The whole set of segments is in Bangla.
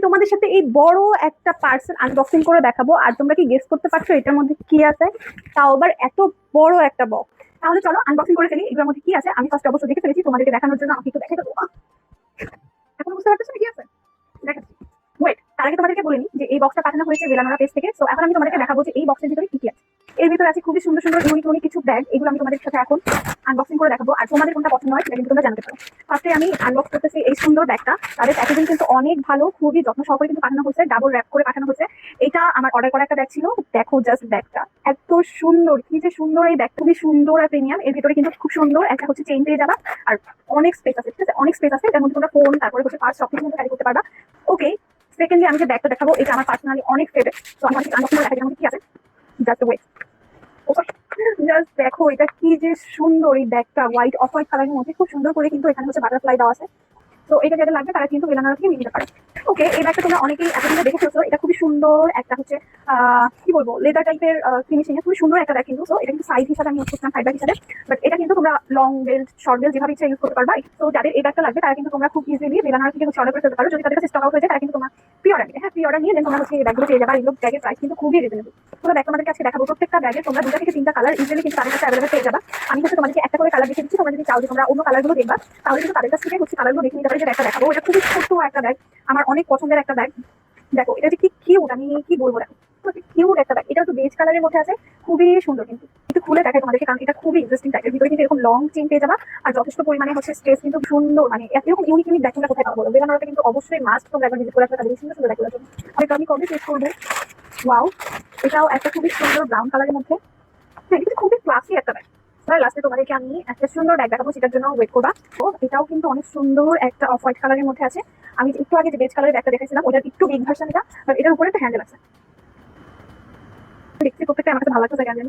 তোমাদের সাথে এই বড় একটা পার্সেল আনবক্সিং করে দেখাবো, আর তোমরা কি গেস করতে পারছো এটার মধ্যে কি আছে? তাও আবার এত বড় একটা বক্স। তাহলে চলো আনবক্সিং করে ফেলি। এগুলোর মধ্যে কি আছে আমি ফার্স্ট অবশ্য দেখে ফেলেছি, তোমাদেরকে দেখানোর জন্য আমাকে একটু দেখে দেবো। এখন বুঝতে পারছো কি আছে? দেখাচ্ছি। ওয়েট, তার আগে তোমাদেরকে বলিনি যে এই বক্সটা পাঠানো হয়েছে বেলানোরা পেজ থেকে। সো এখন আমি তোমাদেরকে দেখাবো যে এই বক্সের ভিতরে কি কি আছে। এর ভিতরে আছে খুবই সুন্দর সুন্দর ইউনিক ইউনিক কিছু ব্যাগ। এগুলো আমি তোমাদের সাথে এখন আনবক্সিং করে দেখাবো, আর তোমাদের কোনটা পছন্দ হয় সেটা কিন্তু তোমরা জানাতে পারো। ফার্স্টে আমি আনবক্স করতেছি এই সুন্দর ব্যাগটা। তাদের প্যাকেজিং কিন্তু অনেক ভালো, খুবই যত্ন সহকারে কিন্তু পাঠানো হয়েছে, ডাবল র্যাপ করে পাঠানো হয়েছে। এটা আমার অর্ডার করা একটা ব্যাগ ছিল। দেখো জাস্ট ব্যাগটা এত সুন্দর, কি যে সুন্দর এই ব্যাগ, খুবই সুন্দর আর প্রিমিয়াম। এর ভিতরে কিন্তু খুব সুন্দর একটা হচ্ছে চেইন পেয়ে যাবা, আর অনেক স্পেস আছে, ঠিক আছে? অনেক স্পেস আছে, এটার মধ্যে তোমরা ফোন, তারপরে হচ্ছে পার্স সব কিছু কিন্তু ক্যারি করতে পারবা। ওকে, সেকেন্ডলি আমি যে ব্যাগটা দেখাবো এটা আমার পার্সোনালি অনেক ফেভারিট। তো আমি আনবক্সিং করে দেখাই কি আছে। Just wait. জাস্ট দেখো এটা কি যে সুন্দর, এই ব্যাগটা হোয়াইট অফ হোয়াইট কালারের মধ্যে খুব সুন্দর করে কিন্তু এখানে হচ্ছে বাটারফ্লাই দেওয়া আছে। তো এটা যাদের লাগবে তারা কিন্তু বেলানারা থেকে নিয়ে নিতে পারে। ওকে, এই ব্যাগটা তোমরা অনেকেই এতদিনে দেখে ফেলছো। এটা খুবই সুন্দর একটা হচ্ছে কি বলবো, লেদার টাইপের ফিনিশিং এ খুবই সুন্দর একটা ব্যাগ কিন্তু। তো এটা কিন্তু সাইজ হিসাবে আমি ইউজ করছিলাম সাইড ব্যাগ হিসাবে, বাট এটা কিন্তু তোমরা লং বেল্ট, শর্ট বেল্ট যেভাবে ইচ্ছা ইউজ করতে পারবা। তো যাদের এই ব্যাগটা লাগবে তারা কিন্তু তোমরা খুব ইজিলি বেলানারা থেকে হচ্ছে অর্ডার করে ফেলতে পারো। যদি তাদের কাছে স্টক আউট হয়ে যায় তারা কিন্তু তোমরা প্রি অর্ডার নিয়ে প্রি অর্ডার নিয়ে দেন তোমরা হচ্ছে এই ব্যাগগুলো পেয়ে যাবে। আর এগুলো ব্যাগের প্রাইস কিন্তু খুবই রিজনেবল। তোমরা ব্যাগ তোমাদের কাছে দেখাবো, প্রত্যেকটা ব্যাগে তোমরা 2টা থেকে 3টা কালার ইজিলি কিন্তু তাদের কাছে অ্যাভেলেবল পেয়ে যাবা। আমি হচ্ছে তোমাদেরকে একটা করে কালার দেখে দিচ্ছি, তোমরা যদি চাও যে তোমরা অন্য কালারগুলো দেখবা তাহলে কিন্তু তাদের কাছ থেকে হচ্ছে কালারগুলো দেখে নিতে পারে। যে ব্যাগটা দেখাবো এটা খুবই ছোট্ট একটা ব্যাগ, আমার অনেক পছন্দের একটা ব্যাগ। দেখো এটা যে কি কিউট, আমি কি বলবো, দেখো কিউট একটা ব্যাগ। এটা তো বেজ কালারের মধ্যে আছে, খুবই সুন্দর। কিন্তু একটু খুলে দেখাই তোমাদেরকে, কারণ এটা খুবই ইন্টারেস্টিং টাইপের। ভিতরে কিন্তু এরকম লং চেইন পেয়ে যাবা, আর যথেষ্ট পরিমাণে হচ্ছে স্পেস কিন্তু সুন্দর। মানে এরকম ইউনিক ইউনিক ব্যাগ তোমরা কোথায় পাবো? বেলানোটা কিন্তু অবশ্যই মাস্ট তোমরা একবার ভিজিট করে আসবে তাদের সুন্দর সুন্দর ব্যাগগুলোর জন্য। আমি কবে শেষ করবো। ওয়াও, এটাও একটা খুবই সুন্দর ব্রাউন কালারের মধ্যে। হ্যাঁ, এটা খুবই ক্লাসি একটা ব্যাগ। লাস্টে তোমাদেরকে আমি একটা সুন্দর ব্যাগ দেখাবো, সেটার জন্য ওয়েট করবা। তো এটাও কিন্তু অনেক সুন্দর একটা অফ হোয়াইট কালারের মধ্যে আছে। আমি একটু আগে যে বেজ কালারের ব্যাগটা দেখেছিলাম ওটার একটু বিগ ভার্সন এটা, বাট এটার উপরে একটা হ্যান্ডেল আছে। দেখছি প্রত্যেকটা আমার কাছে ভালো লাগছে জানি।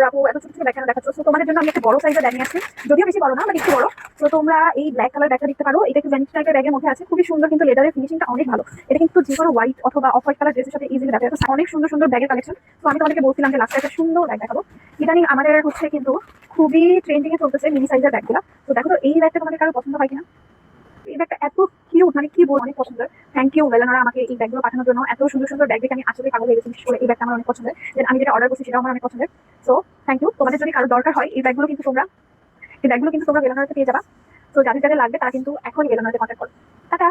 আপু এত ছোট ছোট ব্যাগ কেন দেখাচ্ছ? তো তোমাদের জন্য আমি একটা বড় সাইজের ব্যাগ নিয়ে আসছি, যদিও বেশি বড় না বাট একটু বড়। তো তোমরা এই ব্ল্যাক কালার ব্যাগটা দেখতে পারো। এটা একটু ভ্যানিটি টাইপের ব্যাগের মধ্যে আছে, খুবই সুন্দর, কিন্তু লেদারের ফিনিশিংটা অনেক ভালো। এটা কিন্তু যে কোনো হোয়াইট অথবা অফ হোয়াইট কালার ড্রেসের সাথে ইজিলি দেখা যায়। অনেক সুন্দর সুন্দর ব্যাগের কালেকশন। তো আমি তোমাদেরকে বলছিলাম যে লাস্টে একটা সুন্দর ব্যাগ দেখাবো। ইদানিং আমাদের হচ্ছে কিন্তু খুবই ট্রেন্ডিং এ চলতেছে মিনি সাইজের ব্যাগগুলো। তো দেখো তো এই ব্যাগটা তোমাদের কারো পছন্দ হয় কিনা। এই ব্যাগটা এত কিউট, মানে কি বলবো, অনেক পছন্দের। থ্যাংক ইউ বেলানারা আমাকে এই ব্যাগগুলো পাঠানোর জন্য। এত সুন্দর সুন্দর ব্যাগ দেখে আমি আসলে পাগল হয়ে গেছি। বিশেষ করে এই ব্যাগটা আমার অনেক পছন্দের, দেন আমি যেটা অর্ডার করছি সেটাও আমার অনেক পছন্দের। So thank you. তোমাদের যদি কারো দরকার হয় এই ব্যাগগুলো কিন্তু তোমরা বেলানারাতে পেয়ে যাবা। তো যাদের যাদের লাগবে তারা কিন্তু এখনই বেলানারাতে কন্ট্যাক্ট করো। টাটা।